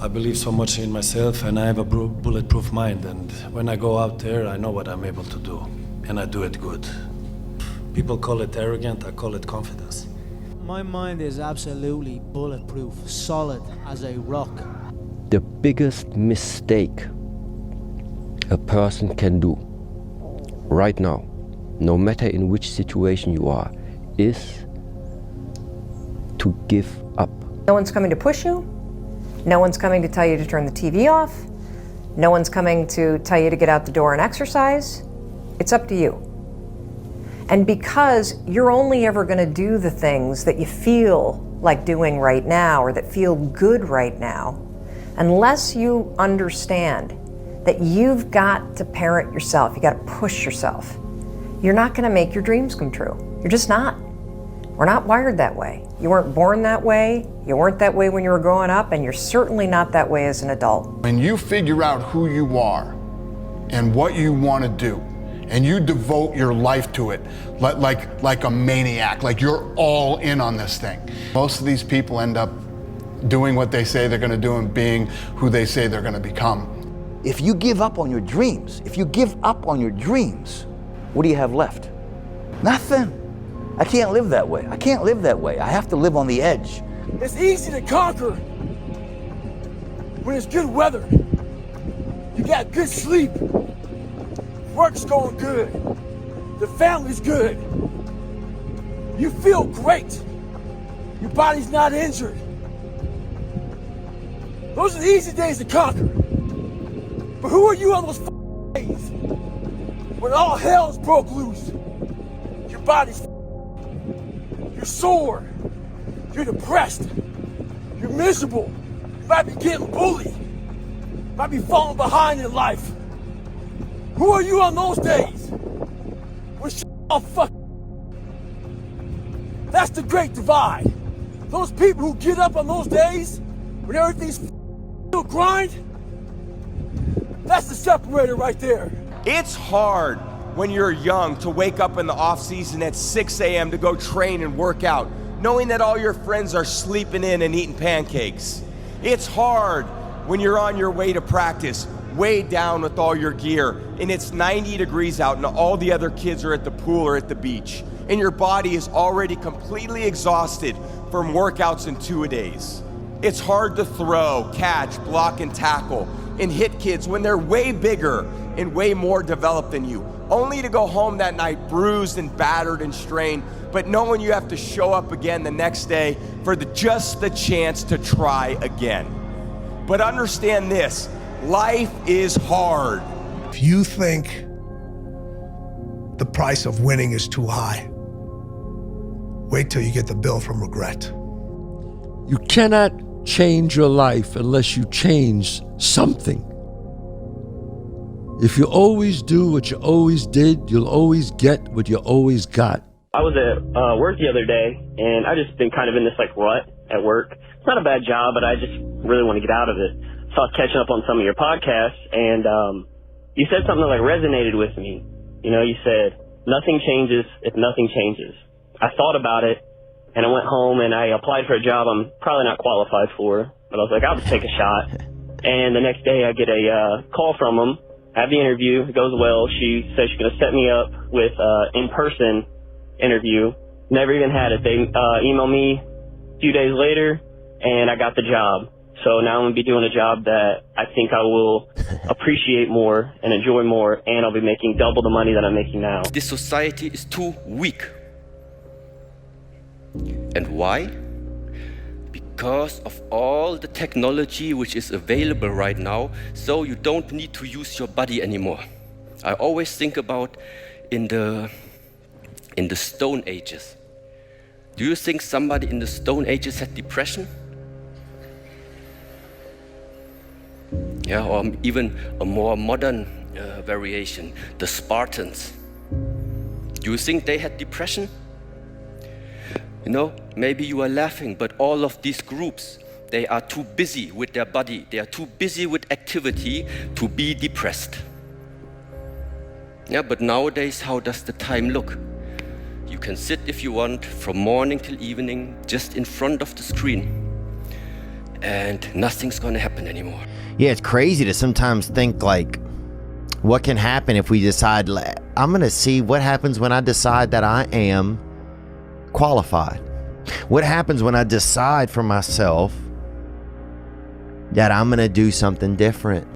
I believe so much in myself, and I have a bulletproof mind, and when I go out there, I know what I'm able to do, and I do it good. People call it arrogant, I call it confidence. My mind is absolutely bulletproof, solid as a rock. The biggest mistake a person can do right now, no matter in which situation you are, is to give up. No one's coming to push you. No one's coming to tell you to turn the TV off. No one's coming to tell you to get out the door and exercise. It's up to you. And because you're only ever going to do the things that you feel like doing right now or that feel good right now, unless you understand that you've got to parent yourself, you got to push yourself, you're not going to make your dreams come true. You're just not. We're not wired that way. You weren't born that way, you weren't that way when you were growing up, and you're certainly not that way as an adult. When you figure out who you are and what you want to do, and you devote your life to it like a maniac, like you're all in on this thing. Most of these people end up doing what they say they're going to do and being who they say they're going to become. If you give up on your dreams, what do you have left? Nothing. I can't live that way. I have to live on the edge. It's easy to conquer when it's good weather. You got good sleep. Work's going good. The family's good. You feel great. Your body's not injured. Those are the easy days to conquer. But who are you on those days when all hell's broke loose? Your body's you're sore. You're depressed. You're miserable. You might be getting bullied. You might be falling behind in life. Who are you on those days? When shit all fuck. That's the great divide. Those people who get up on those days when everything's still grind, that's the separator right there. It's hard when you're young to wake up in the off season at 6 a.m. to go train and work out, knowing that all your friends are sleeping in and eating pancakes. It's hard when you're on your way to practice, weighed down with all your gear, and it's 90 degrees out and all the other kids are at the pool or at the beach, and your body is already completely exhausted from workouts in 2-a-days. It's hard to throw, catch, block, and tackle, and hit kids when they're way bigger and way more developed than you, only to go home that night bruised and battered and strained, but knowing you have to show up again the next day for just the chance to try again. But understand this, life is hard. If you think the price of winning is too high, wait till you get the bill from regret. You cannot change your life unless you change something. If you always do what you always did, you'll always get what you always got. I was at work the other day, and I just been kind of in this rut at work. It's not a bad job, but I just really want to get out of it. So I was catching up on some of your podcasts, and you said something that resonated with me. You know, you said, nothing changes if nothing changes. I thought about it, and I went home and I applied for a job I'm probably not qualified for, but I was like, I'll just take a shot. And the next day I get a call from them. I have the interview, it goes well. She says she's going to set me up with in-person interview. Never even had it. They emailed me a few days later, and I got the job. So now I'm going to be doing a job that I think I will appreciate more and enjoy more, and I'll be making double the money that I'm making now. This society is too weak. And why? Because of all the technology which is available right now, so you don't need to use your body anymore. I always think about in the Stone Ages. Do you think somebody in the Stone Ages had depression? Yeah, or even a more modern variation, the Spartans. Do you think they had depression? You know, maybe you are laughing, but all of these groups, they are too busy with their body. They are too busy with activity to be depressed. Yeah, but nowadays, how does the time look? You can sit if you want from morning till evening, just in front of the screen. and nothing's going to happen anymore. Yeah, it's crazy to sometimes think like, what can happen if we decide, I'm going to see what happens when I decide that I am qualified. What happens when I decide for myself that I'm going to do something different?